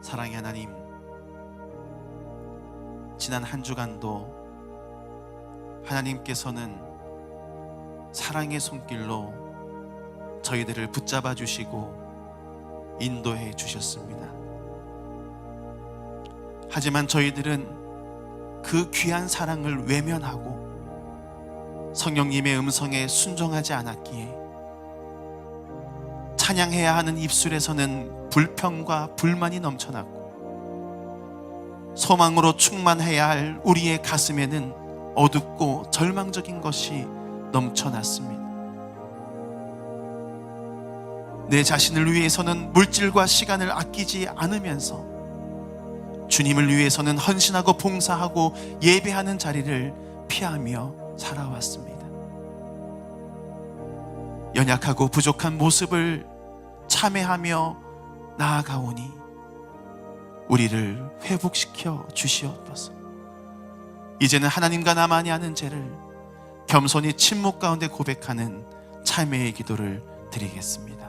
사랑의 하나님, 지난 한 주간도 하나님께서는 사랑의 손길로 저희들을 붙잡아 주시고 인도해 주셨습니다. 하지만 저희들은 그 귀한 사랑을 외면하고 성령님의 음성에 순종하지 않았기에 찬양해야 하는 입술에서는 불평과 불만이 넘쳐났고 소망으로 충만해야 할 우리의 가슴에는 어둡고 절망적인 것이 넘쳐났습니다. 내 자신을 위해서는 물질과 시간을 아끼지 않으면서 주님을 위해서는 헌신하고 봉사하고 예배하는 자리를 피하며 살아왔습니다. 연약하고 부족한 모습을 참회하며 나아가오니 우리를 회복시켜 주시옵소서. 이제는 하나님과 나만이 아는 죄를 겸손히 침묵 가운데 고백하는 참회의 기도를 드리겠습니다.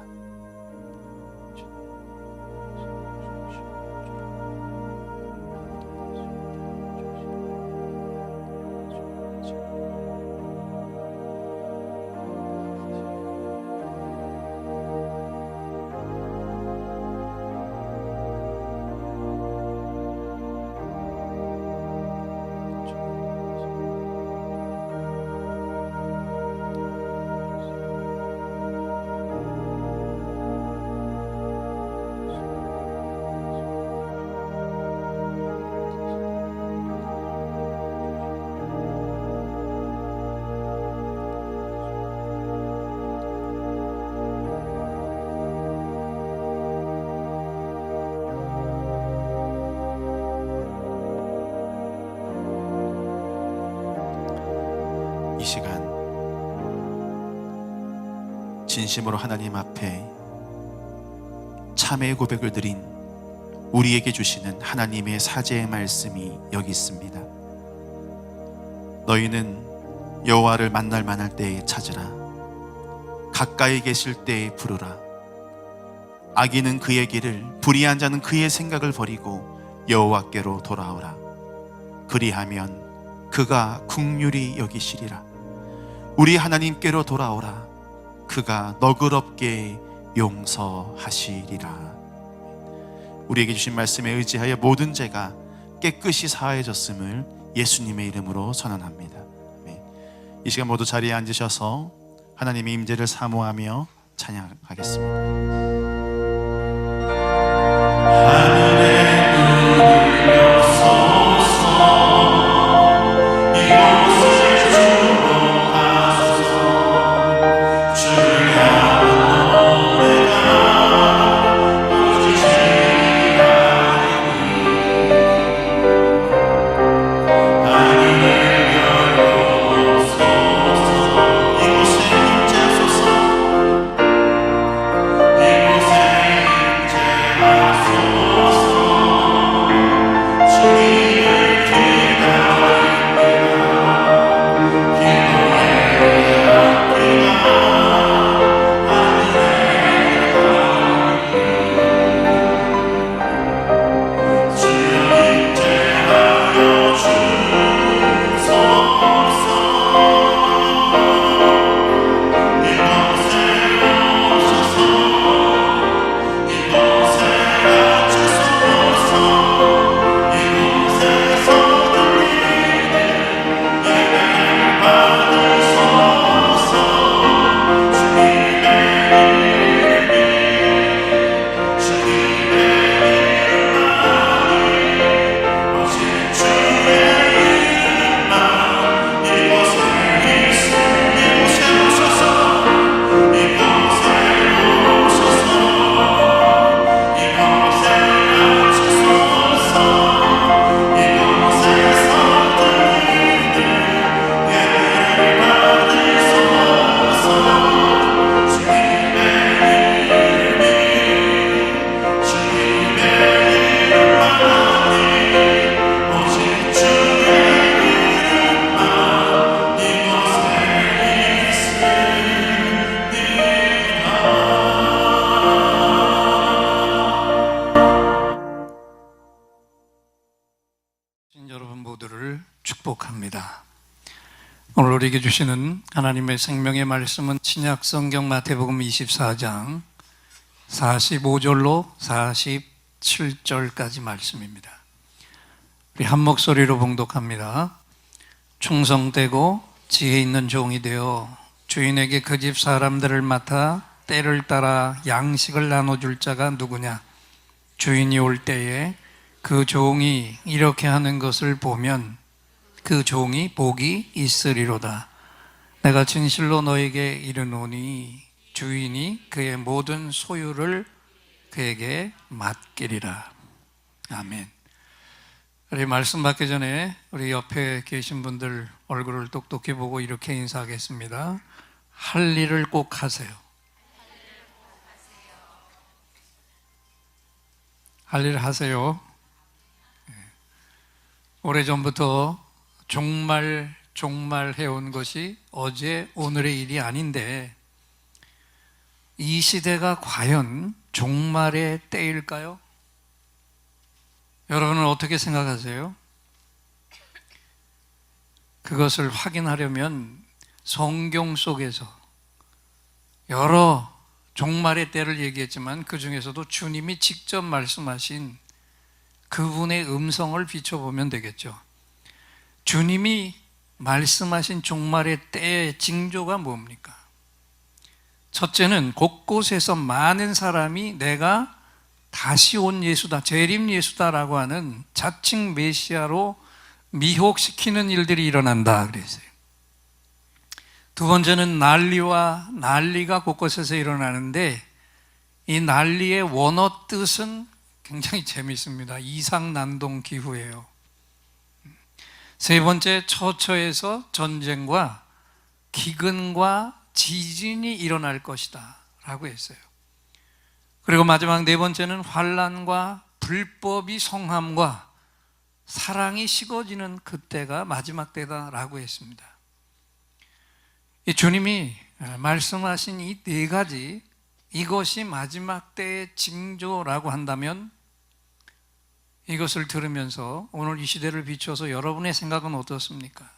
이 시간 진심으로 하나님 앞에 참회의 고백을 드린 우리에게 주시는 하나님의 사제의 말씀이 여기 있습니다. 너희는 여호와를 만날 만할 때에 찾으라. 가까이 계실 때에 부르라. 악인은 그의 길을, 불의한 자는 그의 생각을 버리고 여호와께로 돌아오라. 그리하면 그가 긍휼히 여기시리라. 우리 하나님께로 돌아오라. 그가 너그럽게 용서하시리라. 우리에게 주신 말씀에 의지하여 모든 죄가 깨끗이 사해졌음을 예수님의 이름으로 선언합니다. 이 시간 모두 자리에 앉으셔서 하나님의 임재를 사모하며 찬양하겠습니다. 하늘에 눈을 여소서 이곳을 주로 축복합니다. 오늘 우리에게 주시는 하나님의 생명의 말씀은 신약성경 마태복음 24장 45절로 47절까지 말씀입니다. 우리 한 목소리로 봉독합니다. 충성되고 지혜 있는 종이 되어 주인에게 그 집 사람들을 맡아 때를 따라 양식을 나눠줄 자가 누구냐? 주인이 올 때에 그 종이 이렇게 하는 것을 보면 그 종이 복이 있으리로다. 내가 진실로 너에게 이르노니 주인이 그의 모든 소유를 그에게 맡기리라. 아멘. 우리 말씀 받기 전에 우리 옆에 계신 분들 얼굴을 똑똑히 보고 이렇게 인사하겠습니다. 할 일을 꼭 하세요. 할 일 하세요. 오래전부터 종말 해온 것이 어제 오늘의 일이 아닌데 이 시대가 과연 종말의 때일까요? 여러분은 어떻게 생각하세요? 그것을 확인하려면 성경 속에서 여러 종말의 때를 얘기했지만 그 중에서도 주님이 직접 말씀하신 그분의 음성을 비춰보면 되겠죠. 주님이 말씀하신 종말의 때의 징조가 뭡니까? 첫째는 곳곳에서 많은 사람이 내가 다시 온 예수다, 재림 예수다라고 하는 자칭 메시아로 미혹시키는 일들이 일어난다 그랬어요. 두 번째는 난리가 곳곳에서 일어나는데 이 난리의 원어 뜻은 굉장히 재미있습니다. 이상난동 기후예요. 세 번째, 처처에서 전쟁과 기근과 지진이 일어날 것이다 라고 했어요. 그리고 마지막 네 번째는 환난과 불법이 성함과 사랑이 식어지는 그때가 마지막 때다라고 했습니다. 이 주님이 말씀하신 이 네 가지, 이것이 마지막 때의 징조라고 한다면 이것을 들으면서 오늘 이 시대를 비춰서 여러분의 생각은 어떻습니까?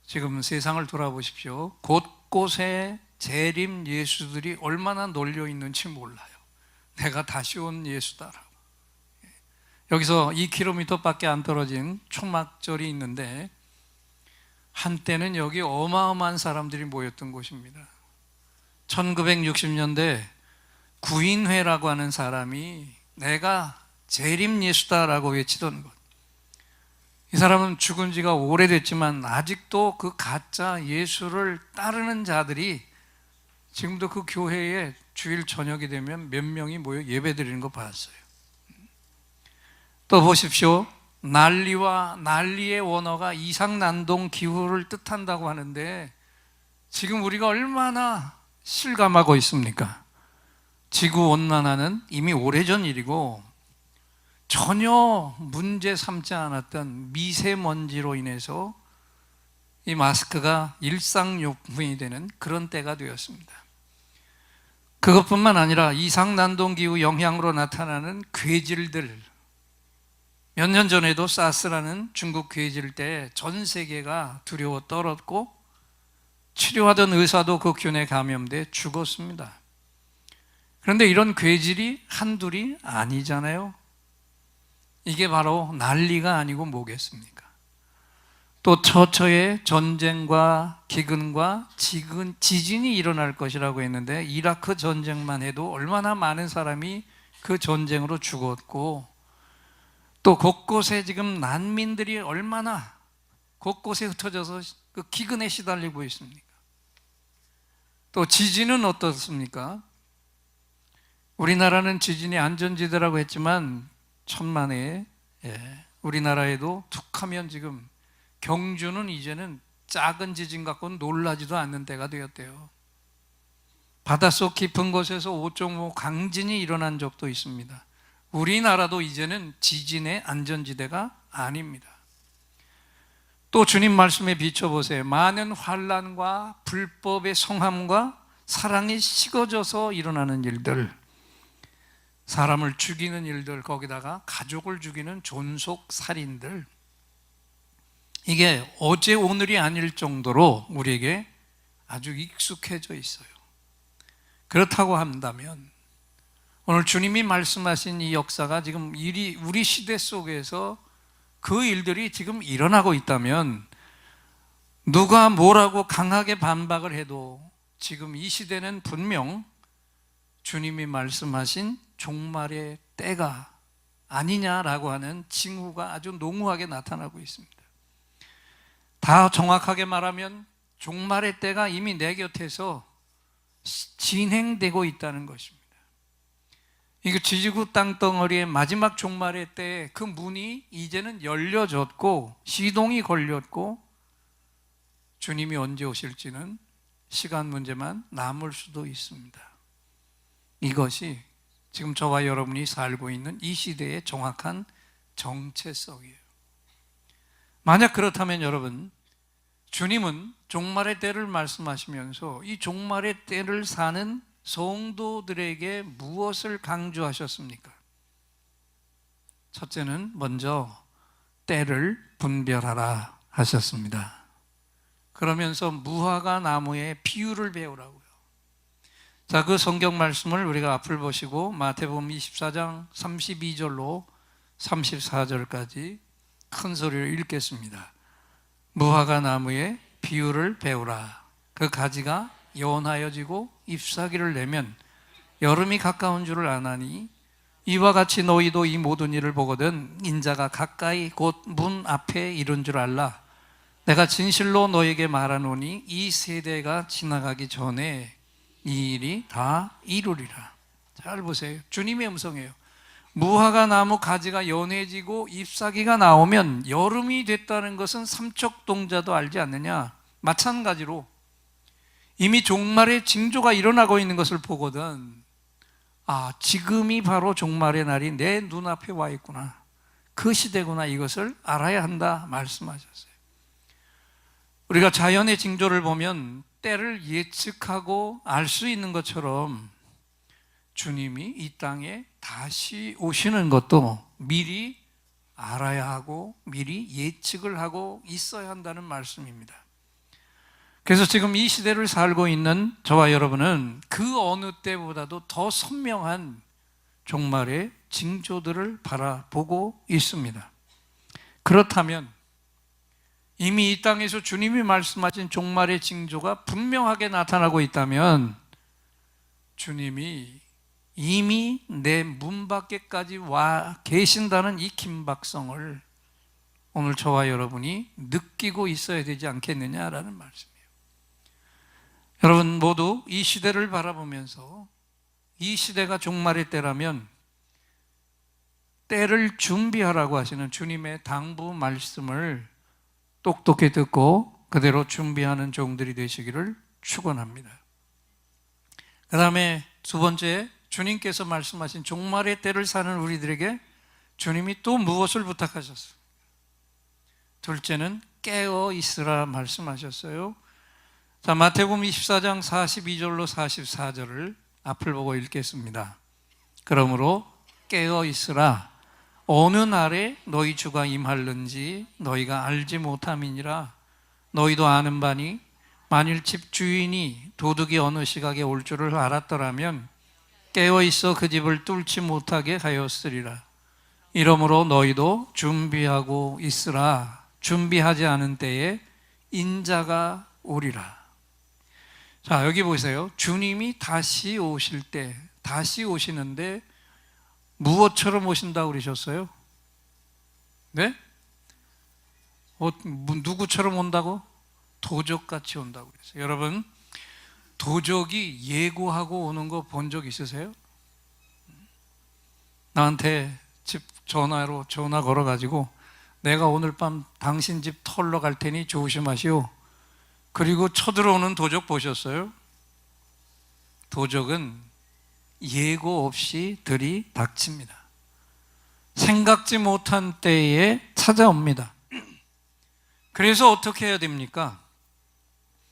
지금 세상을 돌아보십시오. 곳곳에 재림 예수들이 얼마나 놀려 있는지 몰라요. 내가 다시 온 예수다라고. 여기서 2km밖에 안 떨어진 초막절이 있는데 한때는 여기 어마어마한 사람들이 모였던 곳입니다. 1960년대 구인회라고 하는 사람이 내가 재림 예수다라고 외치던 것. 이 사람은 죽은 지가 오래됐지만 아직도 그 가짜 예수를 따르는 자들이 지금도 그 교회에 주일 저녁이 되면 몇 명이 모여 예배드리는 거 봤어요. 또 보십시오. 난리의 원어가 이상난동 기후를 뜻한다고 하는데 지금 우리가 얼마나 실감하고 있습니까? 지구온난화는 이미 오래전 일이고 전혀 문제 삼지 않았던 미세먼지로 인해서 이 마스크가 일상용품이 되는 그런 때가 되었습니다. 그것뿐만 아니라 이상난동기후 영향으로 나타나는 괴질들, 몇 년 전에도 사스라는 중국 괴질 때 전 세계가 두려워 떨었고 치료하던 의사도 그 균에 감염돼 죽었습니다. 그런데 이런 괴질이 한둘이 아니잖아요. 이게 바로 난리가 아니고 뭐겠습니까? 또 처처에 전쟁과 기근과 지진이 일어날 것이라고 했는데 이라크 전쟁만 해도 얼마나 많은 사람이 그 전쟁으로 죽었고 또 곳곳에 지금 난민들이 얼마나 곳곳에 흩어져서 그 기근에 시달리고 있습니까? 또 지진은 어떻습니까? 우리나라는 지진이 안전지대라고 했지만 천만에 우리나라에도 툭하면 지금 경주는 이제는 작은 지진 갖고는 놀라지도 않는 때가 되었대요. 바닷속 깊은 곳에서 5.5 강진이 일어난 적도 있습니다. 우리나라도 이제는 지진의 안전지대가 아닙니다. 또 주님 말씀에 비춰보세요. 많은 환난과 불법의 성함과 사랑이 식어져서 일어나는 일들. 사람을 죽이는 일들, 거기다가 가족을 죽이는 존속 살인들, 이게 어제 오늘이 아닐 정도로 우리에게 아주 익숙해져 있어요. 그렇다고 한다면 오늘 주님이 말씀하신 이 역사가 지금 우리 시대 속에서 그 일들이 지금 일어나고 있다면, 누가 뭐라고 강하게 반박을 해도 지금 이 시대는 분명 주님이 말씀하신 종말의 때가 아니냐라고 하는 징후가 아주 농후하게 나타나고 있습니다. 다 정확하게 말하면 종말의 때가 이미 내 곁에서 진행되고 있다는 것입니다. 이거 지지구 땅덩어리의 마지막 종말의 때 그 문이 이제는 열려졌고 시동이 걸렸고, 주님이 언제 오실지는 시간 문제만 남을 수도 있습니다. 이것이 지금 저와 여러분이 살고 있는 이 시대의 정확한 정체성이에요. 만약 그렇다면 여러분, 주님은 종말의 때를 말씀하시면서 이 종말의 때를 사는 성도들에게 무엇을 강조하셨습니까? 첫째는 먼저 때를 분별하라 하셨습니다. 그러면서 무화과 나무의 비유를 배우라고요. 자, 그 성경 말씀을 우리가 앞을 보시고 마태복음 24장 32절로 34절까지 큰 소리로 읽겠습니다. 무화과 나무의 비유를 배우라. 그 가지가 연하여지고 잎사귀를 내면 여름이 가까운 줄을 아나니, 이와 같이 너희도 이 모든 일을 보거든 인자가 가까이 곧 문 앞에 이른 줄 알라. 내가 진실로 너에게 말하노니 이 세대가 지나가기 전에 이 일이 다 이루리라. 잘 보세요. 주님의 음성이에요. 무화과 나무 가지가 연해지고 잎사귀가 나오면 여름이 됐다는 것은 삼척동자도 알지 않느냐? 마찬가지로 이미 종말의 징조가 일어나고 있는 것을 보거든, 아, 지금이 바로 종말의 날이 내 눈앞에 와 있구나, 그 시대구나, 이것을 알아야 한다 말씀하셨어요. 우리가 자연의 징조를 보면 때를 예측하고 알 수 있는 것처럼 주님이 이 땅에 다시 오시는 것도 미리 알아야 하고 미리 예측을 하고 있어야 한다는 말씀입니다. 그래서 지금 이 시대를 살고 있는 저와 여러분은 그 어느 때보다도 더 선명한 종말의 징조들을 바라보고 있습니다. 그렇다면 이미 이 땅에서 주님이 말씀하신 종말의 징조가 분명하게 나타나고 있다면, 주님이 이미 내 문 밖에까지 와 계신다는 이 긴박성을 오늘 저와 여러분이 느끼고 있어야 되지 않겠느냐라는 말씀이에요. 여러분 모두 이 시대를 바라보면서 이 시대가 종말의 때라면 때를 준비하라고 하시는 주님의 당부 말씀을 똑똑히 듣고 그대로 준비하는 종들이 되시기를 축원합니다. 그 다음에 두 번째, 주님께서 말씀하신 종말의 때를 사는 우리들에게 주님이 또 무엇을 부탁하셨어요? 둘째는 깨어 있으라 말씀하셨어요. 자, 마태복음 24장 42절로 44절을 앞을 보고 읽겠습니다. 그러므로 깨어 있으라. 어느 날에 너희 주가 임할는지 너희가 알지 못함이니라. 너희도 아는 바니 만일 집 주인이 도둑이 어느 시각에 올 줄을 알았더라면 깨어 있어 그 집을 뚫지 못하게 하였으리라. 이러므로 너희도 준비하고 있으라. 준비하지 않은 때에 인자가 오리라. 자, 여기 보세요. 주님이 다시 오실 때, 다시 오시는데 무엇처럼 오신다고 그러셨어요? 네? 누구처럼 온다고? 도적같이 온다고 그랬어요. 여러분, 도적이 예고하고 오는 거 본 적 있으세요? 나한테 집 전화 걸어가지고 내가 오늘 밤 당신 집 털러 갈 테니 조심하시오. 그리고 쳐들어오는 도적 보셨어요? 도적은 예고 없이 들이닥칩니다. 생각지 못한 때에 찾아옵니다. 그래서 어떻게 해야 됩니까?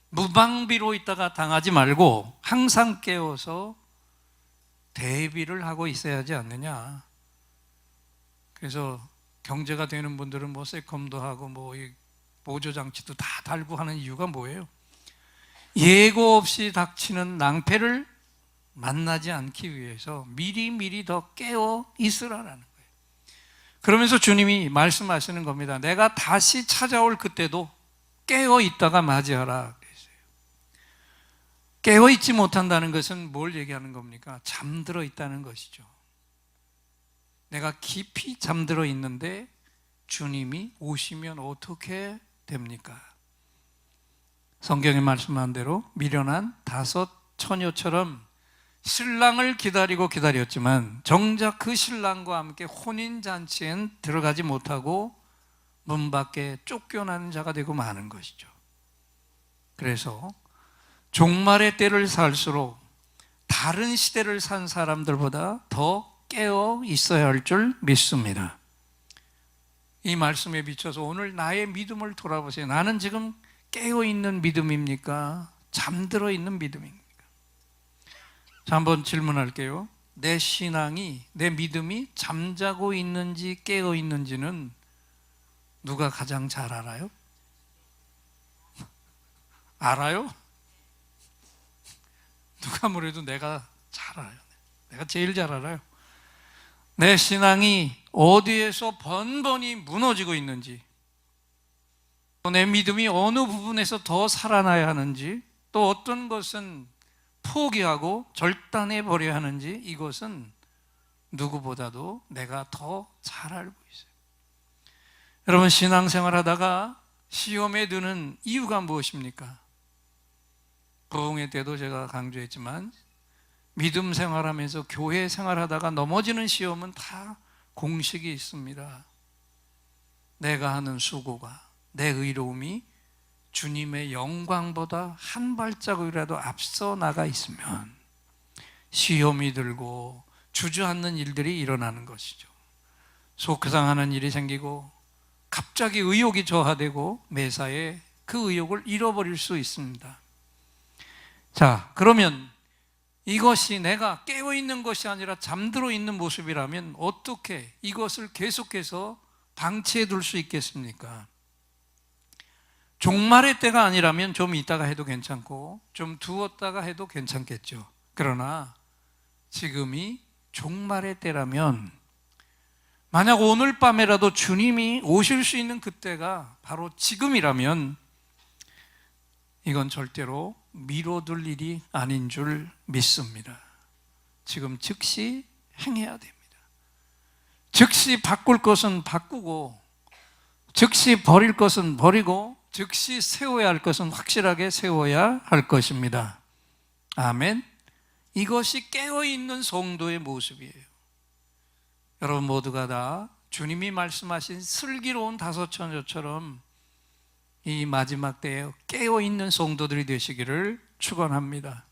무방비로 있다가 당하지 말고 항상 깨어서 대비를 하고 있어야 하지 않느냐. 그래서 경제가 되는 분들은 뭐 세컴도 하고 뭐 보조장치도 다 달고 하는 이유가 뭐예요? 예고 없이 닥치는 낭패를 만나지 않기 위해서 미리 더 깨어 있으라는 거예요. 그러면서 주님이 말씀하시는 겁니다. 내가 다시 찾아올 그때도 깨어 있다가 맞이하라 그랬어요. 깨어 있지 못한다는 것은 뭘 얘기하는 겁니까? 잠들어 있다는 것이죠. 내가 깊이 잠들어 있는데 주님이 오시면 어떻게 됩니까? 성경에 말씀한 대로 미련한 5 처녀처럼 신랑을 기다렸지만 정작 그 신랑과 함께 혼인잔치엔 들어가지 못하고 문 밖에 쫓겨나는 자가 되고 마는 것이죠. 그래서 종말의 때를 살수록 다른 시대를 산 사람들보다 더 깨어 있어야 할 줄 믿습니다. 이 말씀에 비춰서 오늘 나의 믿음을 돌아보세요. 나는 지금 깨어 있는 믿음입니까? 잠들어 있는 믿음입니까? 자, 한번 질문할게요. 내 신앙이, 내 믿음이 잠자고 있는지 깨어 있는지는 누가 가장 잘 알아요? 알아요? 누가 뭐래도 내가 잘 알아요. 내가 제일 잘 알아요. 내 신앙이 어디에서 번번이 무너지고 있는지, 또 내 믿음이 어느 부분에서 더 살아나야 하는지, 또 어떤 것은 포기하고 절단해 버려야 하는지, 이것은 누구보다도 내가 더 잘 알고 있어요. 여러분, 신앙생활 하다가 시험에 드는 이유가 무엇입니까? 부흥회 때도 제가 강조했지만 믿음 생활하면서 교회 생활하다가 넘어지는 시험은 다 공식이 있습니다. 내가 하는 수고가, 내 의로움이 주님의 영광보다 한 발자국이라도 앞서 나가 있으면 시험이 들고 주저앉는 일들이 일어나는 것이죠. 속상하는 일이 생기고 갑자기 의욕이 저하되고 매사에 그 의욕을 잃어버릴 수 있습니다. 자, 그러면 이것이 내가 깨어있는 것이 아니라 잠들어 있는 모습이라면 어떻게 이것을 계속해서 방치해 둘 수 있겠습니까? 종말의 때가 아니라면 좀 이따가 해도 괜찮고 좀 두었다가 해도 괜찮겠죠. 그러나 지금이 종말의 때라면, 만약 오늘 밤에라도 주님이 오실 수 있는 그때가 바로 지금이라면 이건 절대로 미뤄둘 일이 아닌 줄 믿습니다. 지금 즉시 행해야 됩니다. 즉시 바꿀 것은 바꾸고, 즉시 버릴 것은 버리고, 즉시 세워야 할 것은 확실하게 세워야 할 것입니다. 아멘. 이것이 깨어있는 성도의 모습이에요. 여러분 모두가 다 주님이 말씀하신 슬기로운 5 처녀처럼 이 마지막 때에 깨어있는 성도들이 되시기를 축원합니다.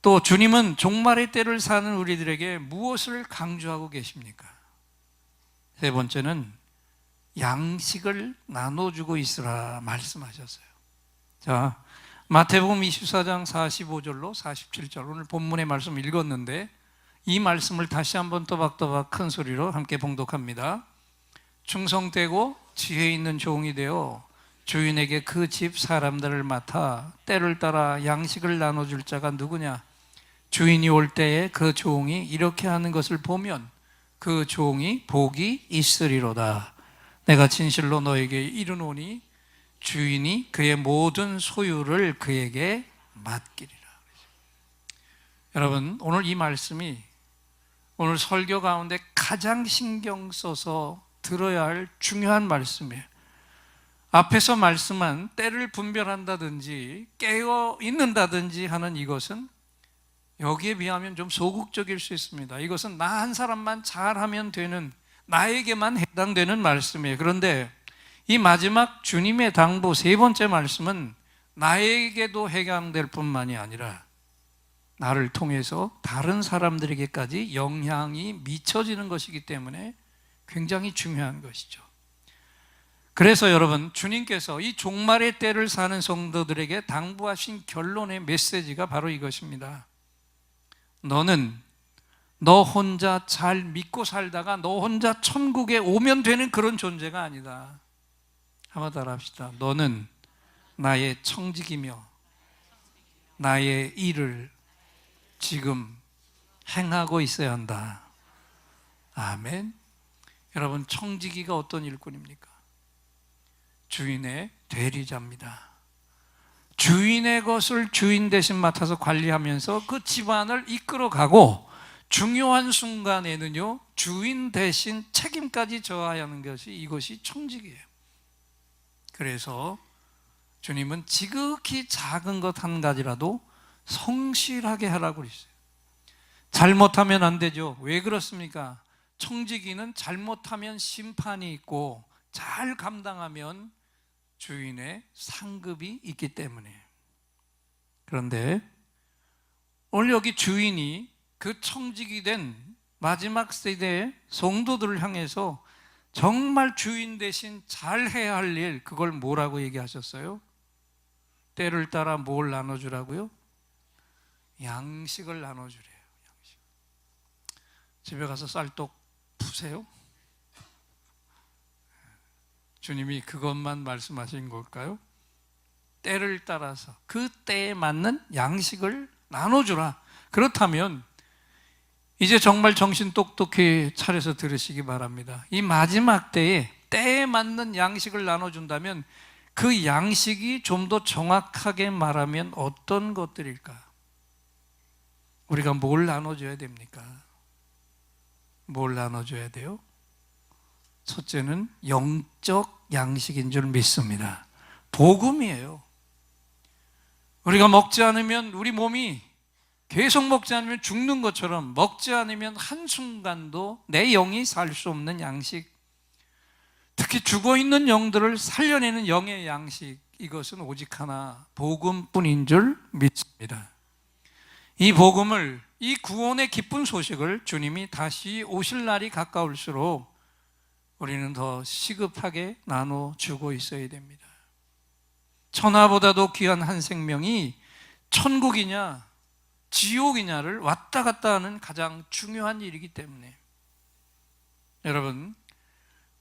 또 주님은 종말의 때를 사는 우리들에게 무엇을 강조하고 계십니까? 세 번째는 양식을 나눠주고 있으라 말씀하셨어요. 자, 마태복음 24장 45절로 47절, 오늘 본문의 말씀 읽었는데 이 말씀을 다시 한번 또박또박 큰 소리로 함께 봉독합니다. 충성되고 지혜 있는 종이 되어 주인에게 그 집 사람들을 맡아 때를 따라 양식을 나눠줄 자가 누구냐? 주인이 올 때에 그 종이 이렇게 하는 것을 보면 그 종이 복이 있으리로다. 내가 진실로 너에게 이르노니 주인이 그의 모든 소유를 그에게 맡기리라. 여러분, 오늘 이 말씀이 오늘 설교 가운데 가장 신경 써서 들어야 할 중요한 말씀이에요. 앞에서 말씀한 때를 분별한다든지 깨어 있는다든지 하는 이것은 여기에 비하면 좀 소극적일 수 있습니다. 이것은 나 한 사람만 잘하면 되는, 나에게만 해당되는 말씀이에요. 그런데 이 마지막 주님의 당부 3번째 말씀은 나에게도 해당될 뿐만이 아니라 나를 통해서 다른 사람들에게까지 영향이 미쳐지는 것이기 때문에 굉장히 중요한 것이죠. 그래서 여러분, 주님께서 이 종말의 때를 사는 성도들에게 당부하신 결론의 메시지가 바로 이것입니다. 너는 너 혼자 잘 믿고 살다가 너 혼자 천국에 오면 되는 그런 존재가 아니다. 한번 따라합시다. 너는 나의 청직이며 나의 일을 지금 행하고 있어야 한다. 아멘. 여러분, 청지기가 어떤 일꾼입니까? 주인의 대리자입니다. 주인의 것을 주인 대신 맡아서 관리하면서 그 집안을 이끌어가고 중요한 순간에는요, 주인 대신 책임까지 져야 하는 것이 이것이 청직이에요. 그래서 주님은 지극히 작은 것 한 가지라도 성실하게 하라고 그랬어요. 잘못하면 안 되죠. 왜 그렇습니까? 청지기는 잘못하면 심판이 있고 잘 감당하면 주인의 상급이 있기 때문에. 그런데 오늘 여기 주인이 그 청직이 된 마지막 세대의 성도들을 향해서 정말 주인 대신 잘해야 할 일, 그걸 뭐라고 얘기하셨어요? 때를 따라 뭘 나눠주라고요? 양식을 나눠주래요. 양식. 집에 가서 쌀떡 푸세요? 주님이 그것만 말씀하신 걸까요? 때를 따라서 그 때에 맞는 양식을 나눠주라. 그렇다면 이제 정말 정신 똑똑히 차려서 들으시기 바랍니다. 이 마지막 때에 맞는 양식을 나눠준다면 그 양식이 좀 더 정확하게 말하면 어떤 것들일까? 우리가 뭘 나눠줘야 됩니까? 뭘 나눠줘야 돼요? 첫째는 영적 양식인 줄 믿습니다. 복음이에요. 우리가 먹지 않으면 우리 몸이 계속 먹지 않으면 죽는 것처럼 먹지 않으면 한순간도 내 영이 살 수 없는 양식, 특히 죽어있는 영들을 살려내는 영의 양식, 이것은 오직 하나 복음뿐인 줄 믿습니다. 이 복음을, 이 구원의 기쁜 소식을 주님이 다시 오실 날이 가까울수록 우리는 더 시급하게 나눠주고 있어야 됩니다. 천하보다도 귀한 한 생명이 천국이냐 지옥이냐를 왔다 갔다 하는 가장 중요한 일이기 때문에, 여러분,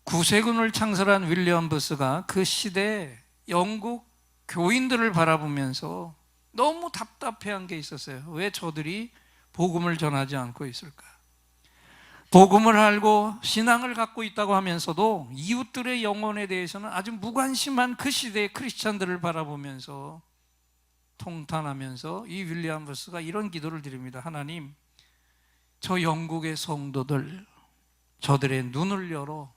구세군을 창설한 윌리엄 부스가 그 시대에 영국 교인들을 바라보면서 너무 답답해한 게 있었어요. 왜 저들이 복음을 전하지 않고 있을까? 복음을 알고 신앙을 갖고 있다고 하면서도 이웃들의 영혼에 대해서는 아주 무관심한 그 시대의 크리스찬들을 바라보면서 통탄하면서 이 윌리엄 부스가 이런 기도를 드립니다. 하나님, 저 영국의 성도들, 저들의 눈을 열어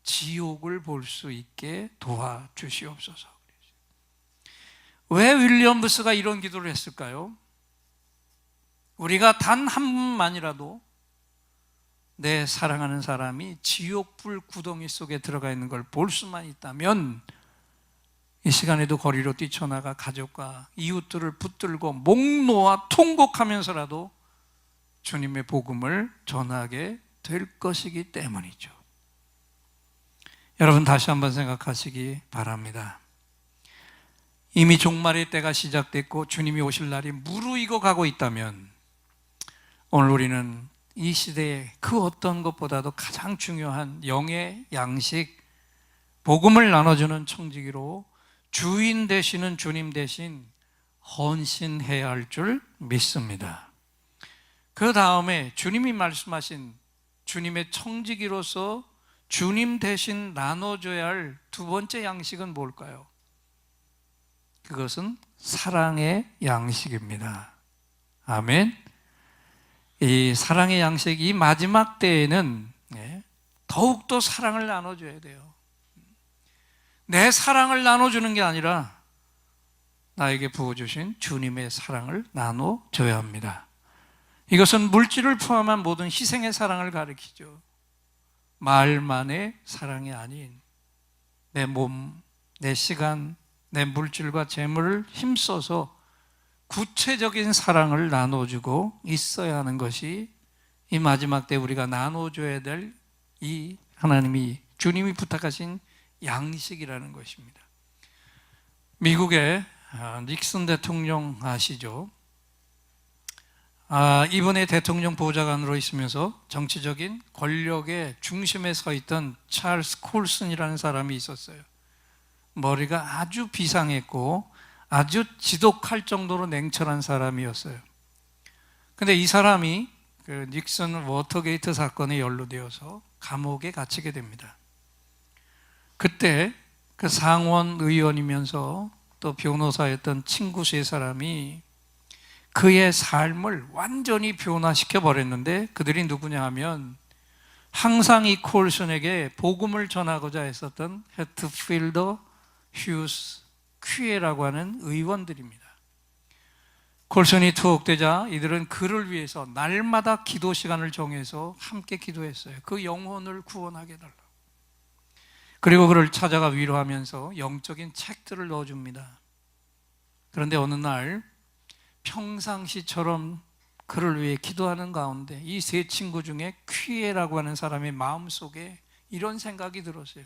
지옥을 볼 수 있게 도와주시옵소서. 왜 윌리엄 부스가 이런 기도를 했을까요? 우리가 단 한 분만이라도 내 사랑하는 사람이 지옥불 구덩이 속에 들어가 있는 걸 볼 수만 있다면 이 시간에도 거리로 뛰쳐나가 가족과 이웃들을 붙들고 목 놓아 통곡하면서라도 주님의 복음을 전하게 될 것이기 때문이죠. 여러분, 다시 한번 생각하시기 바랍니다. 이미 종말의 때가 시작됐고 주님이 오실 날이 무르익어 가고 있다면 오늘 우리는 이 시대에 그 어떤 것보다도 가장 중요한 영의 양식, 복음을 나눠주는 청지기로 주인 되시는 주님 대신 헌신해야 할 줄 믿습니다. 그 다음에 주님이 말씀하신 주님의 청지기로서 주님 대신 나눠줘야 할 두 번째 양식은 뭘까요? 그것은 사랑의 양식입니다. 아멘. 이 사랑의 양식, 이 마지막 때에는 더욱더 사랑을 나눠줘야 돼요. 내 사랑을 나눠주는 게 아니라 나에게 부어주신 주님의 사랑을 나눠줘야 합니다. 이것은 물질을 포함한 모든 희생의 사랑을 가리키죠. 말만의 사랑이 아닌 내 몸, 내 시간, 내 물질과 재물을 힘써서 구체적인 사랑을 나눠주고 있어야 하는 것이 이 마지막 때 우리가 나눠줘야 될 이 하나님이, 주님이 부탁하신 양식이라는 것입니다. 미국의 닉슨 대통령 아시죠? 이번에 대통령 보좌관으로 있으면서 정치적인 권력의 중심에 서 있던 찰스 콜슨이라는 사람이 있었어요. 머리가 아주 비상했고 아주 지독할 정도로 냉철한 사람이었어요. 근데 이 사람이 그 닉슨 워터게이트 사건에 연루되어서 감옥에 갇히게 됩니다. 그때 그 상원 의원이면서 또 변호사였던 친구 세 사람이 그의 삶을 완전히 변화시켜 버렸는데, 그들이 누구냐 하면 항상 이 콜슨에게 복음을 전하고자 했었던 해트필더 휴스 퀴에라고 하는 의원들입니다. 콜슨이 투옥되자 이들은 그를 위해서 날마다 기도 시간을 정해서 함께 기도했어요. 그 영혼을 구원하게 해달라. 그리고 그를 찾아가 위로하면서 영적인 책들을 넣어줍니다. 그런데 어느 날 평상시처럼 그를 위해 기도하는 가운데 이 세 친구 중에 퀴에라고 하는 사람의 마음속에 이런 생각이 들었어요.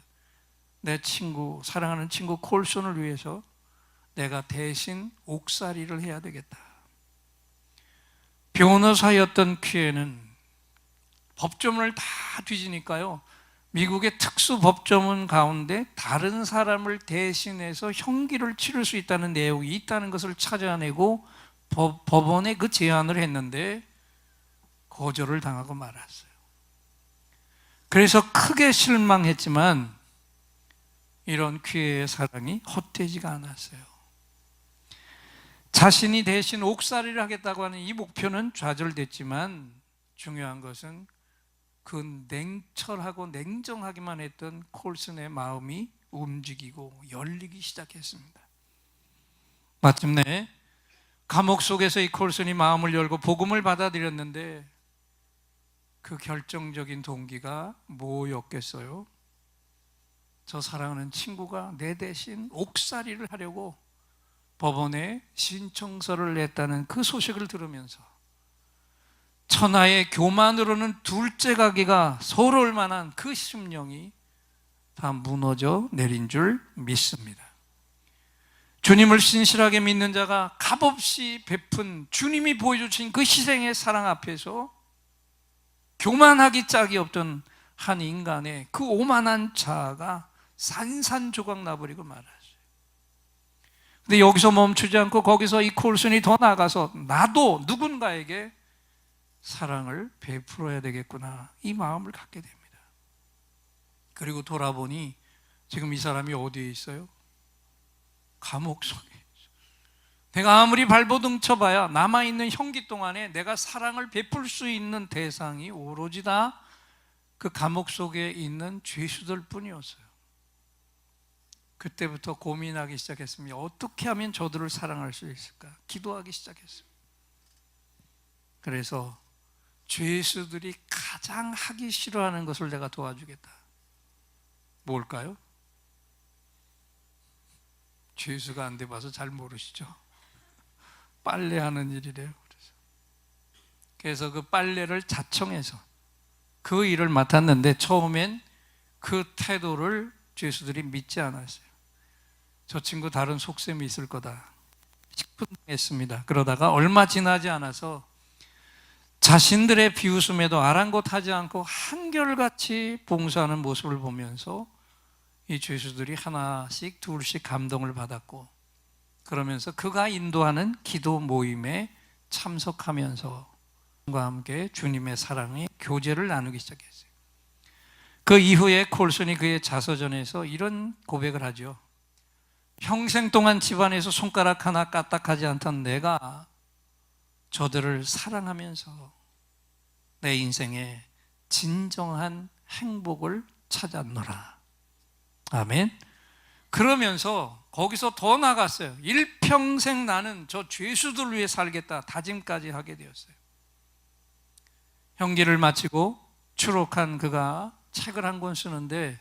내 친구, 사랑하는 친구 콜슨을 위해서 내가 대신 옥살이를 해야 되겠다. 변호사였던 퀴에는 법조문을 다 뒤지니까요, 미국의 특수 법조문 가운데 다른 사람을 대신해서 형기를 치를 수 있다는 내용이 있다는 것을 찾아내고 법원에 그 제안을 했는데 거절을 당하고 말았어요. 그래서 크게 실망했지만 이런 퀴에의 사랑이 헛되지가 않았어요. 자신이 대신 옥살이를 하겠다고 하는 이 목표는 좌절됐지만 중요한 것은 그 냉철하고 냉정하기만 했던 콜슨의 마음이 움직이고 열리기 시작했습니다. 마침내 감옥 속에서 이 콜슨이 마음을 열고 복음을 받아들였는데 그 결정적인 동기가 뭐였겠어요? 저 사랑하는 친구가 내 대신 옥살이를 하려고 법원에 신청서를 냈다는 그 소식을 들으면서 천하의 교만으로는 둘째 가기가 서러울 만한 그 심령이 다 무너져 내린 줄 믿습니다. 주님을 신실하게 믿는 자가 값없이 베푼 주님이 보여주신 그 희생의 사랑 앞에서 교만하기 짝이 없던 한 인간의 그 오만한 자아가 산산조각 나버리고 말았어요. 근데 여기서 멈추지 않고 거기서 이 콜슨이 더 나가서 나도 누군가에게 사랑을 베풀어야 되겠구나, 이 마음을 갖게 됩니다. 그리고 돌아보니 지금 이 사람이 어디에 있어요? 감옥 속에 있어요. 내가 아무리 발버둥 쳐봐야 남아있는 형기 동안에 내가 사랑을 베풀 수 있는 대상이 오로지 다 그 감옥 속에 있는 죄수들 뿐이었어요. 그때부터 고민하기 시작했습니다. 어떻게 하면 저들을 사랑할 수 있을까? 기도하기 시작했어요. 그래서 죄수들이 가장 하기 싫어하는 것을 내가 도와주겠다. 뭘까요? 죄수가 안 돼봐서 잘 모르시죠? 빨래하는 일이래요. 그래서 그 빨래를 자청해서 그 일을 맡았는데 처음엔 그 태도를 죄수들이 믿지 않았어요. 저 친구 다른 속셈이 있을 거다 싶었습니다. 그러다가 얼마 지나지 않아서 자신들의 비웃음에도 아랑곳하지 않고 한결같이 봉사하는 모습을 보면서 이 죄수들이 하나씩 둘씩 감동을 받았고, 그러면서 그가 인도하는 기도 모임에 참석하면서 과 함께 주님의 사랑의 교제를 나누기 시작했어요. 그 이후에 콜슨이 그의 자서전에서 이런 고백을 하죠. 평생 동안 집안에서 손가락 하나 까딱하지 않던 내가 저들을 사랑하면서 내 인생에 진정한 행복을 찾았노라. 아멘. 그러면서 거기서 더 나갔어요. 일평생 나는 저 죄수들을 위해 살겠다 다짐까지 하게 되었어요. 형기를 마치고 추록한 그가 책을 한 권 쓰는데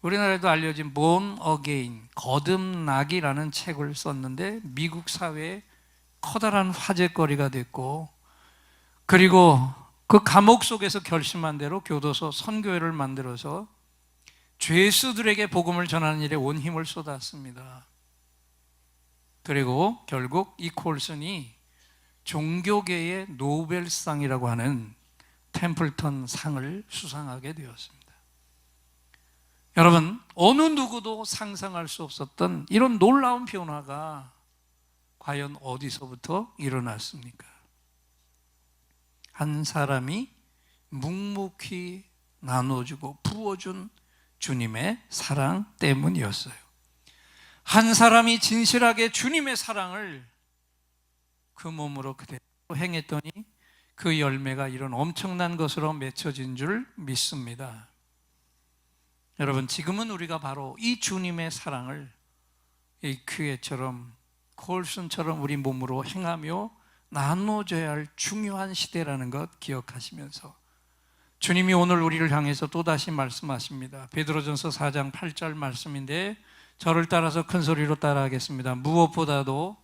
우리나라에도 알려진 Born Again, 거듭나기라는 책을 썼는데 미국 사회에 커다란 화제거리가 됐고, 그리고 그 감옥 속에서 결심한 대로 교도소 선교회를 만들어서 죄수들에게 복음을 전하는 일에 온 힘을 쏟았습니다. 그리고 결국 이 콜슨이 종교계의 노벨상이라고 하는 템플턴 상을 수상하게 되었습니다. 여러분, 어느 누구도 상상할 수 없었던 이런 놀라운 변화가 과연 어디서부터 일어났습니까? 한 사람이 묵묵히 나눠주고 부어준 주님의 사랑 때문이었어요. 한 사람이 진실하게 주님의 사랑을 그 몸으로 그대로 행했더니 그 열매가 이런 엄청난 것으로 맺혀진 줄 믿습니다. 여러분, 지금은 우리가 바로 이 주님의 사랑을 이 교회처럼 콜슨처럼 우리 몸으로 행하며 나눠줘야 할 중요한 시대라는 것 기억하시면서 주님이 오늘 우리를 향해서 또다시 말씀하십니다. 베드로전서 4장 8절 말씀인데 저를 따라서 큰 소리로 따라하겠습니다. 무엇보다도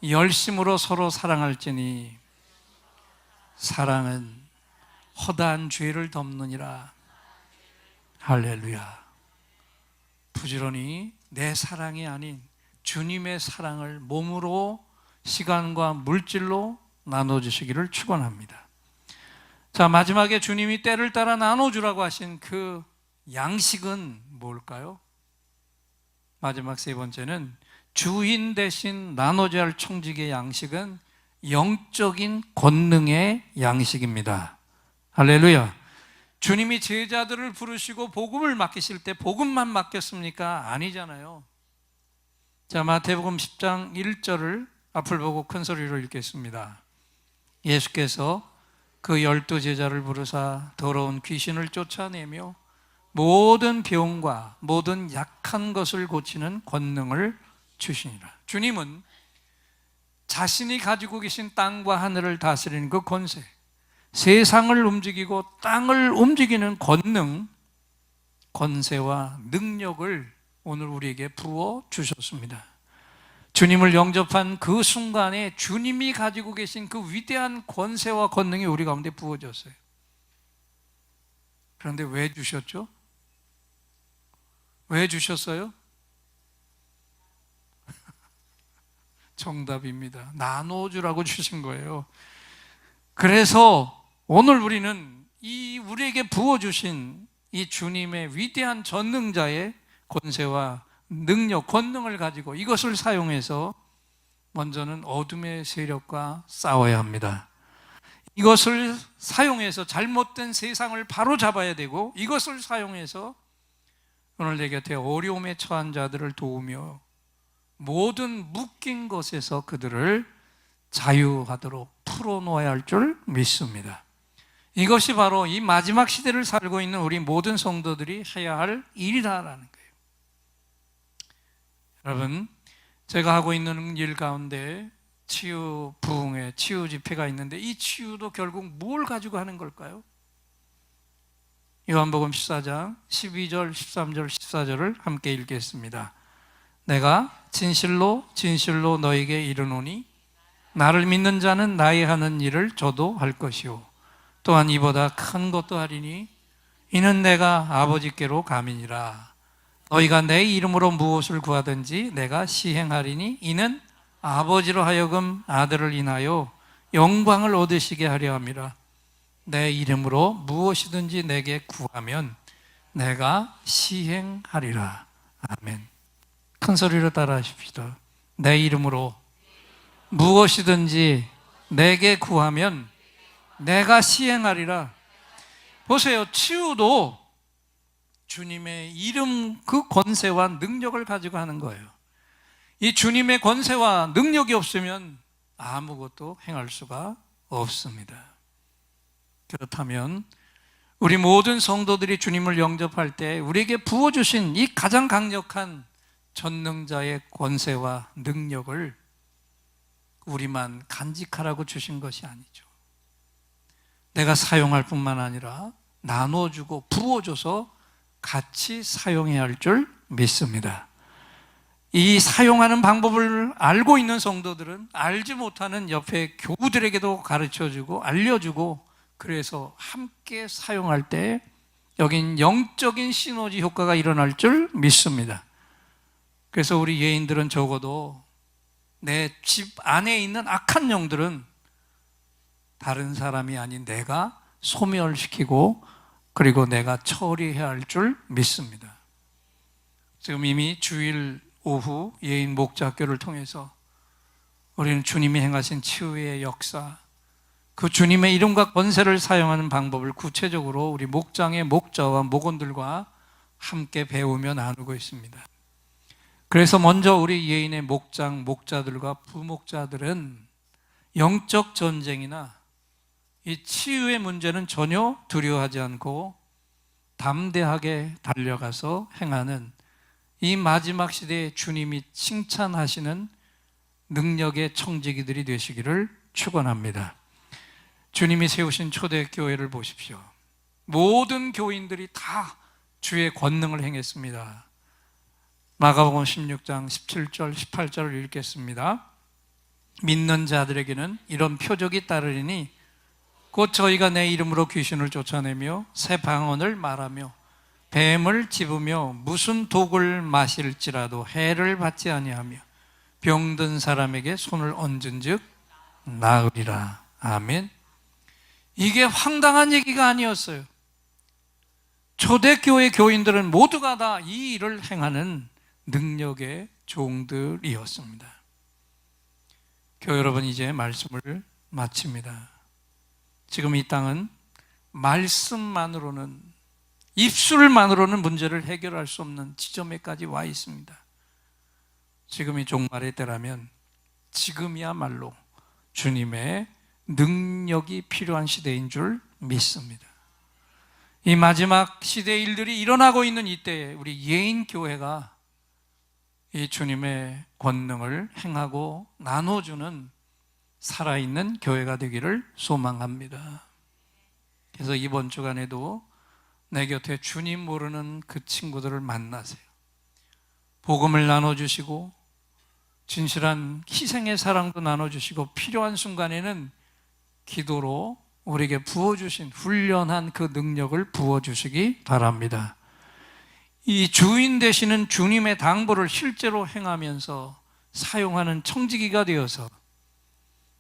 열심으로 서로 사랑할지니 사랑은 허다한 죄를 덮느니라. 할렐루야. 부지런히 내 사랑이 아닌 주님의 사랑을 몸으로 시간과 물질로 나눠주시기를 축원합니다. 자, 마지막에 주님이 때를 따라 나눠주라고 하신 그 양식은 뭘까요? 마지막 세 번째는 주인 대신 나눠줘야 할 청직의 양식은 영적인 권능의 양식입니다. 할렐루야. 주님이 제자들을 부르시고 복음을 맡기실 때 복음만 맡겼습니까? 아니잖아요. 자, 마태복음 10장 1절을 앞을 보고 큰 소리로 읽겠습니다. 예수께서 그 12 제자를 부르사 더러운 귀신을 쫓아내며 모든 병과 모든 약한 것을 고치는 권능을 주시니라. 주님은 자신이 가지고 계신 땅과 하늘을 다스리는 그 권세, 세상을 움직이고 땅을 움직이는 권능, 권세와 능력을 오늘 우리에게 부어 주셨습니다. 주님을 영접한 그 순간에 주님이 가지고 계신 그 위대한 권세와 권능이 우리 가운데 부어졌어요. 그런데 왜 주셨죠? 왜 주셨어요? 정답입니다. 나눠주라고 주신 거예요. 그래서 오늘 우리는 이 우리에게 부어주신 이 주님의 위대한 전능자의 권세와 능력, 권능을 가지고 이것을 사용해서 먼저는 어둠의 세력과 싸워야 합니다. 이것을 사용해서 잘못된 세상을 바로 잡아야 되고, 이것을 사용해서 오늘 내 곁에 어려움에 처한 자들을 도우며 모든 묶인 것에서 그들을 자유하도록 풀어놓아야 할 줄 믿습니다. 이것이 바로 이 마지막 시대를 살고 있는 우리 모든 성도들이 해야 할 일이라는 거예요. 여러분, 제가 하고 있는 일 가운데 치유 부흥회, 치유 집회가 있는데 이 치유도 결국 뭘 가지고 하는 걸까요? 요한복음 14장 12절, 13절, 14절을 함께 읽겠습니다. 내가 진실로 진실로 너에게 이르노니 나를 믿는 자는 나의 하는 일을 저도 할 것이요 또한 이보다 큰 것도 하리니 이는 내가 아버지께로 감이니라. 너희가 내 이름으로 무엇을 구하든지 내가 시행하리니 이는 아버지로 하여금 아들을 인하여 영광을 얻으시게 하려 함이라. 내 이름으로 무엇이든지 내게 구하면 내가 시행하리라. 아멘. 큰 소리로 따라하십시다. 내 이름으로 무엇이든지 내게 구하면 내가 시행하리라. 보세요. 치유도 주님의 이름 그 권세와 능력을 가지고 하는 거예요. 이 주님의 권세와 능력이 없으면 아무것도 행할 수가 없습니다. 그렇다면 우리 모든 성도들이 주님을 영접할 때 우리에게 부어주신 이 가장 강력한 전능자의 권세와 능력을 우리만 간직하라고 주신 것이 아니죠. 내가 사용할 뿐만 아니라 나눠주고 부어줘서 같이 사용해야 할 줄 믿습니다. 이 사용하는 방법을 알고 있는 성도들은 알지 못하는 옆에 교우들에게도 가르쳐주고 알려주고, 그래서 함께 사용할 때 여긴 영적인 시너지 효과가 일어날 줄 믿습니다. 그래서 우리 예인들은 적어도 내 집 안에 있는 악한 영들은 다른 사람이 아닌 내가 소멸시키고 그리고 내가 처리해야 할 줄 믿습니다. 지금 이미 주일 오후 예인 목자학교를 통해서 우리는 주님이 행하신 치유의 역사, 그 주님의 이름과 권세를 사용하는 방법을 구체적으로 우리 목장의 목자와 목원들과 함께 배우며 나누고 있습니다. 그래서 먼저 우리 예인의 목장, 목자들과 부목자들은 영적 전쟁이나 이 치유의 문제는 전혀 두려워하지 않고 담대하게 달려가서 행하는 이 마지막 시대에 주님이 칭찬하시는 능력의 청지기들이 되시기를 축원합니다. 주님이 세우신 초대교회를 보십시오. 모든 교인들이 다 주의 권능을 행했습니다. 마가복음 16장 17절 18절을 읽겠습니다. 믿는 자들에게는 이런 표적이 따르리니 곧 저희가 내 이름으로 귀신을 쫓아내며 새 방언을 말하며 뱀을 집으며 무슨 독을 마실지라도 해를 받지 아니하며 병든 사람에게 손을 얹은즉 나으리라. 아멘. 이게 황당한 얘기가 아니었어요. 초대교회 교인들은 모두가 다 이 일을 행하는 능력의 종들이었습니다. 교회 여러분, 이제 말씀을 마칩니다. 지금 이 땅은 말씀만으로는, 입술만으로는 문제를 해결할 수 없는 지점에까지 와 있습니다. 지금이 종말의 때라면 지금이야말로 주님의 능력이 필요한 시대인 줄 믿습니다. 이 마지막 시대의 일들이 일어나고 있는 이때에 우리 예인교회가 이 주님의 권능을 행하고 나눠주는 살아있는 교회가 되기를 소망합니다. 그래서 이번 주간에도 내 곁에 주님 모르는 그 친구들을 만나세요. 복음을 나눠주시고 진실한 희생의 사랑도 나눠주시고 필요한 순간에는 기도로 우리에게 부어주신 훈련한 그 능력을 부어주시기 바랍니다. 이 주인 되시는 주님의 당부를 실제로 행하면서 사용하는 청지기가 되어서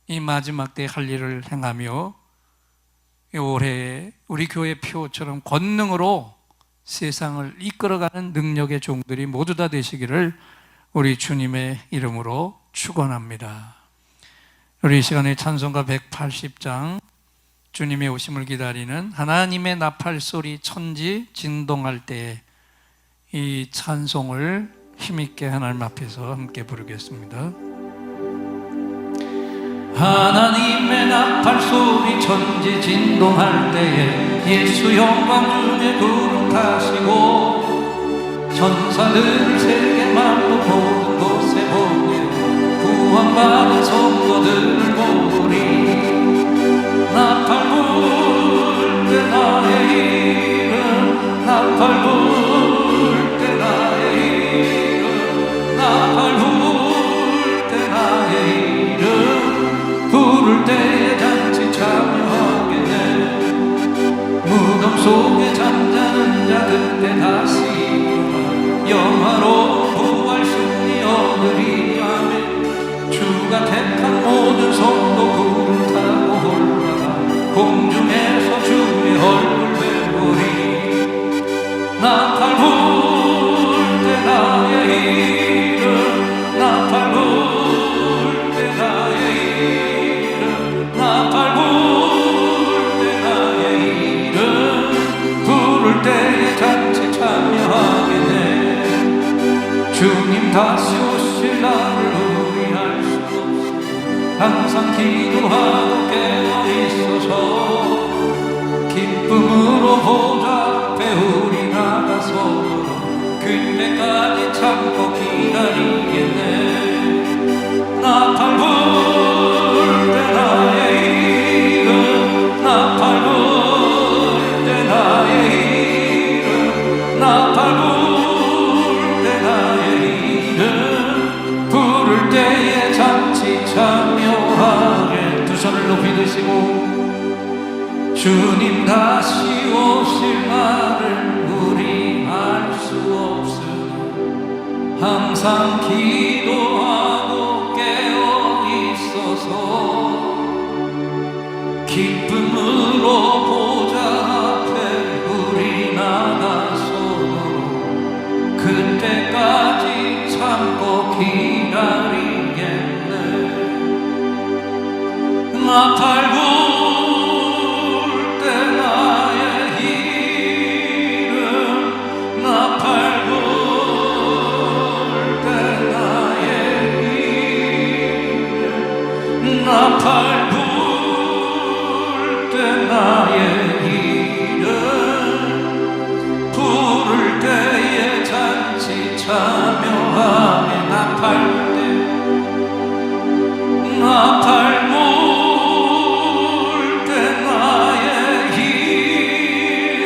이 마지막 때 할 일을 행하며 올해 우리 교회 표처럼 권능으로 세상을 이끌어가는 능력의 종들이 모두 다 되시기를 우리 주님의 이름으로 축원합니다. 우리 이 시간에 찬송가 180장 주님의 오심을 기다리는 하나님의 나팔 소리 천지 진동할 때에 이 찬송을 힘있게 하나님 앞에서 함께 부르겠습니다. 하나님의 나팔 소리 천지 진동할 때에 예수 영광 중에 구름 타시고 천사들을 세게 말로 모든 곳에 보내 구원받은 성도들을 보리. 나팔 불 때 나의 이름, 나팔 불 때 나의 이름, 나팔 불 때 나의 이름, 부를 때에 잔치 참여하겠네. 무덤 속에 잠자는 자 그때 다시 영화로 부활 승리 얻으리. 아멘. 주가 택한 모든 성도 구름 타고 올라가 공중에서 주의 얼굴 뵈보리. 나팔 불 때 나의 이름, 나팔 불 때 나의 이름, 나팔 불 때 나의 이름, 부를 때에 잔치 참여하겠네. 주님 다시 오실 날을 우리 알 수 없어 항상 기도하고 깨어있어서 기쁨으로 보좌 앞에 우리 나가서 그때까지 참고 기다리겠네. 나팔 불 때 나의 이름, 나팔 불 때 나의 이름, 나팔 불 때 나의 이름, 부를 때에 잔치 참여하게. 두 손을 높이 드시고 주님 다시 오실 날을 우리 알 수 없으니 항상 기도하고 깨어 기쁨으로 보좌 앞에 우리 나가서도록 그때까지 참고 기다리겠네. 나 팔고 나팔 불 때 나의 이름 부를 때에 잔치 참여하며 나팔 불 때 나의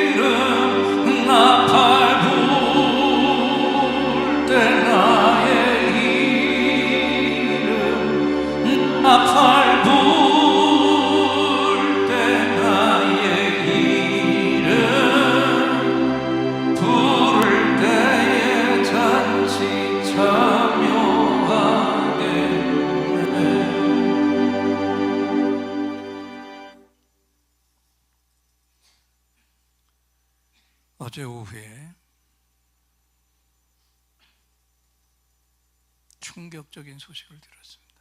이름 나팔 불 때 나의 이름 나팔 어제 오후에 충격적인 소식을 들었습니다.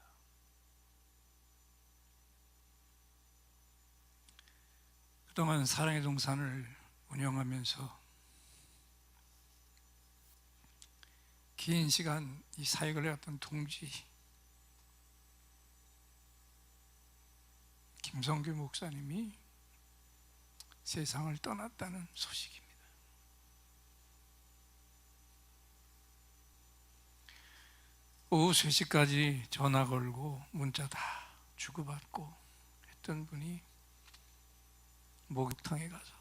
그동안 사랑의 동산을 운영하면서 긴 시간 이 사역을 해왔던 동지 김성규 목사님이 세상을 떠났다는 소식입니다. 오후 3시까지 전화 걸고 문자 다 주고받고 했던 분이 목욕탕에 가서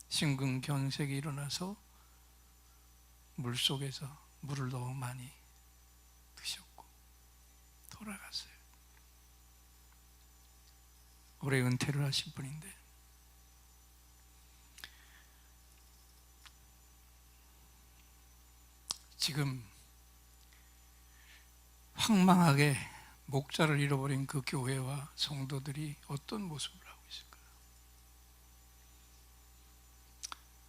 심근경색이 일어나서 물속에서 물을 너무 많이 드셨고 돌아갔어요. 올해 은퇴를 하신 분인데 지금 황망하게 목자를 잃어버린 그 교회와 성도들이 어떤 모습을 하고 있을까요?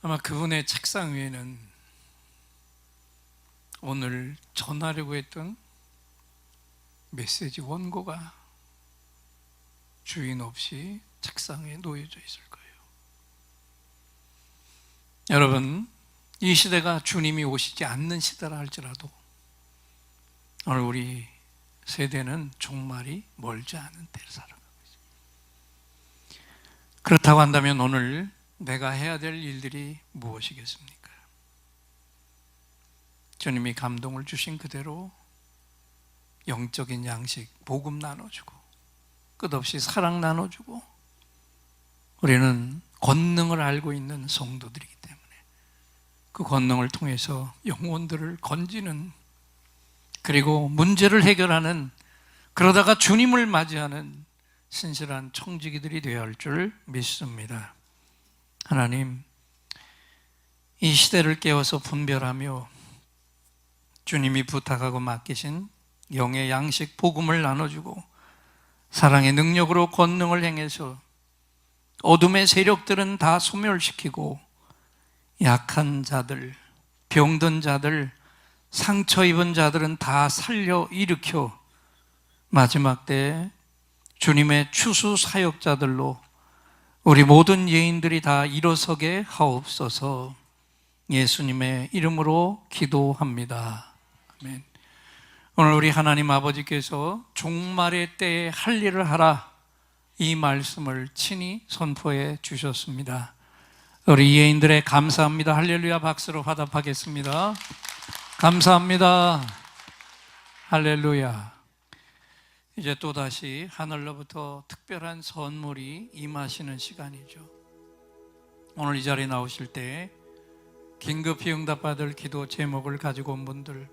아마 그분의 책상 위에는 오늘 전하려고 했던 메시지 원고가 주인 없이 책상에 놓여져 있을 거예요. 여러분, 이 시대가 주님이 오시지 않는 시대라 할지라도 오늘 우리 세대는 종말이 멀지 않은 때를 살아가고 있습니다. 그렇다고 한다면 오늘 내가 해야 될 일들이 무엇이겠습니까? 주님이 감동을 주신 그대로 영적인 양식, 복음 나눠주고 끝없이 사랑 나눠주고 우리는 권능을 알고 있는 성도들이기 때문에 그 권능을 통해서 영혼들을 건지는 그리고 문제를 해결하는 그러다가 주님을 맞이하는 신실한 청지기들이 되어야 할 줄 믿습니다. 하나님, 이 시대를 깨워서 분별하며 주님이 부탁하고 맡기신 영의 양식 복음을 나눠주고 사랑의 능력으로 권능을 행해서 어둠의 세력들은 다 소멸시키고 약한 자들, 병든 자들, 상처 입은 자들은 다 살려 일으켜 마지막 때에 주님의 추수 사역자들로 우리 모든 예인들이 다 일어서게 하옵소서. 예수님의 이름으로 기도합니다. 아멘. 오늘 우리 하나님 아버지께서 종말의 때에 할 일을 하라 이 말씀을 친히 선포해 주셨습니다. 우리 예인들의 감사합니다. 할렐루야 박수로 화답하겠습니다. 감사합니다. 할렐루야. 이제 또다시 하늘로부터 특별한 선물이 임하시는 시간이죠. 오늘 이 자리에 나오실 때 긴급히 응답받을 기도 제목을 가지고 온 분들,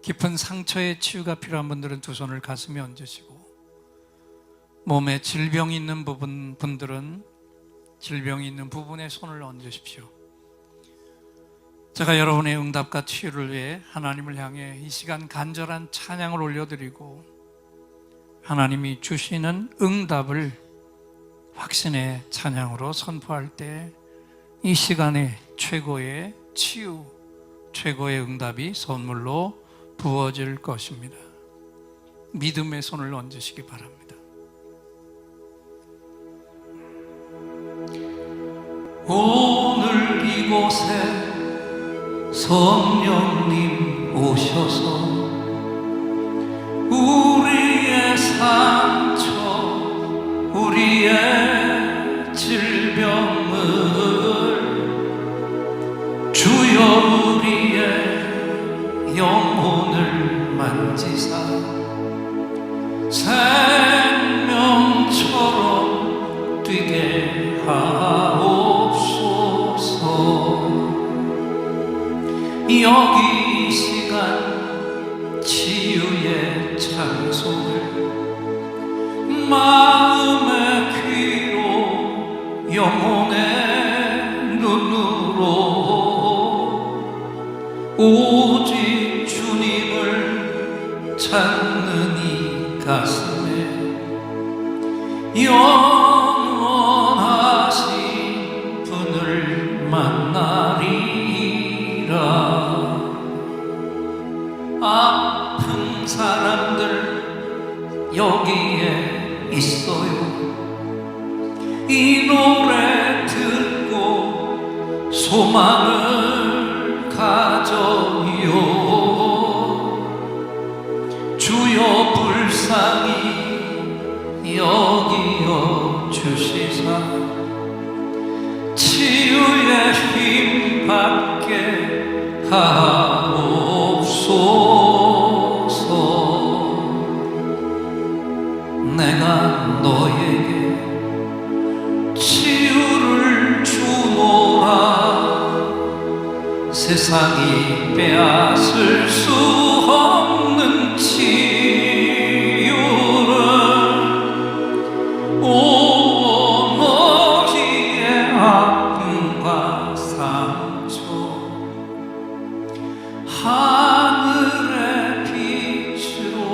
깊은 상처의 치유가 필요한 분들은 두 손을 가슴에 얹으시고, 몸에 질병이 있는 분들은 질병이 있는 부분에 손을 얹으십시오. 제가 여러분의 응답과 치유를 위해 하나님을 향해 이 시간 간절한 찬양을 올려드리고 하나님이 주시는 응답을 확신의 찬양으로 선포할 때 이 시간에 최고의 치유, 최고의 응답이 선물로 부어질 것입니다. 믿음의 손을 얹으시기 바랍니다. 오늘 이곳에 성령님 오셔서 우리의 상처, 우리의 질병을 주여 우리의 영혼을 만지사 생명처럼 뛰게 하옵소서. 여기 이 시간 치유의 찬송을 마음의 귀로 영혼의 눈으로 오직 주님을 찾는 이 가슴에 영원하신 분을 만나리라. 아픈 사람들 여기에 있어요. 이 노래 듣고 소망을 가져요. 주여 불쌍히 여기어 주시사 치유의 힘 받게 하옵소서. 내가 너에게 치유를 주노라. 세상이 빼앗을 수 없는 치유를 오 너희의 아픔과 상처 하늘의 빛으로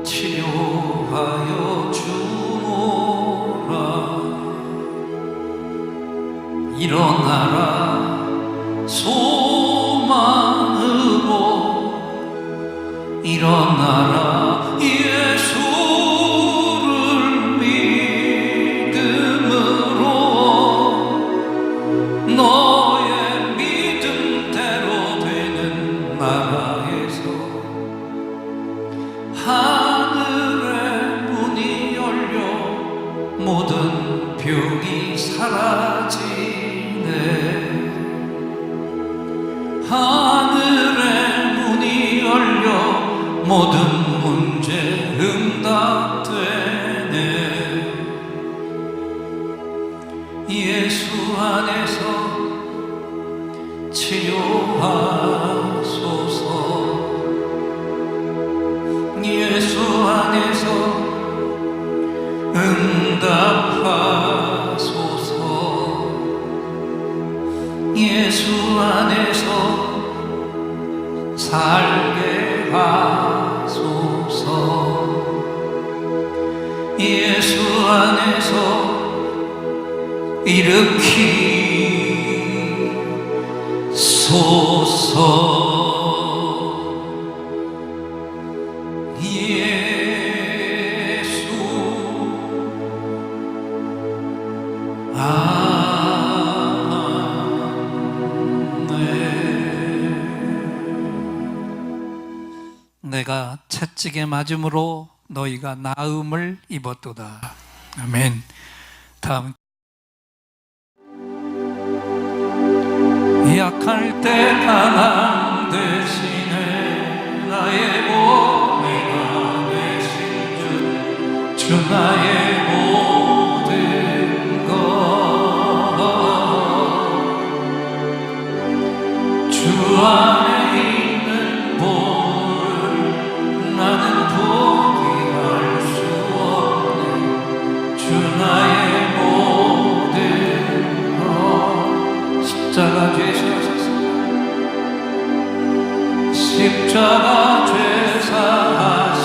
치료하여 주노라. 일어나라 소망으로 일어나라 예수를 믿음으로 너의 믿음대로 되는 나라에서 하늘의 문이 열려 모든 병이 사라지네. 하늘의 문이 열려 모든 문제 응답되네. 예수 안에서 치료하소서. 예수 안에서 응답하소서. 예수 안에서 살게 하소서. 예수 안에서 일으키소서. 예수 내가 채찍에 맞음으로 너희가 나음을 입었도다. 아멘. 다음 약할 때 강함 대신에 나의 보배가 되신 주 나의 모든 것 주 안에 있는 보를 나는 포기할 수 없네. 주 나의 모든 것 십자가 죄사하셨습니다. 십자가 죄사하셨네.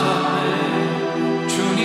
주님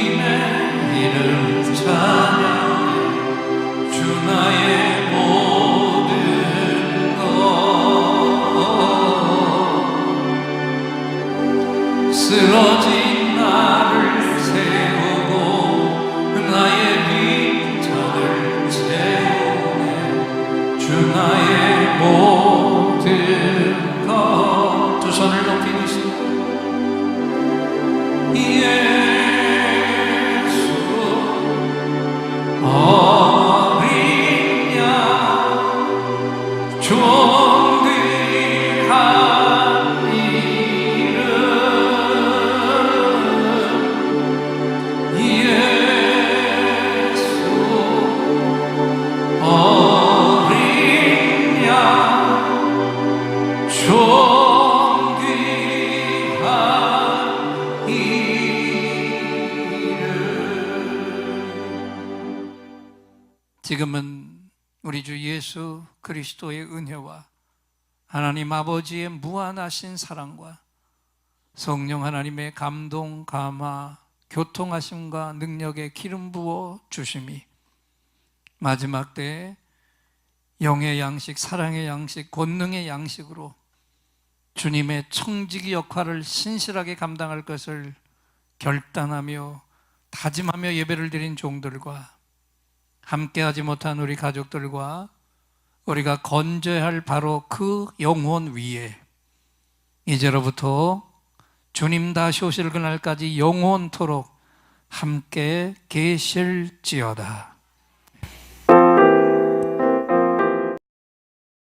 지금은 우리 주 예수 그리스도의 은혜와 하나님 아버지의 무한하신 사랑과 성령 하나님의 감동, 감화, 교통하심과 능력의 기름 부어 주심이 마지막 때에 영의 양식, 사랑의 양식, 권능의 양식으로 주님의 청지기 역할을 신실하게 감당할 것을 결단하며 다짐하며 예배를 드린 종들과 함께하지 못한 우리 가족들과 우리가 건져야 할 바로 그 영혼 위에 이제로부터 주님 다시 오실 그날까지 영원토록 함께 계실지어다.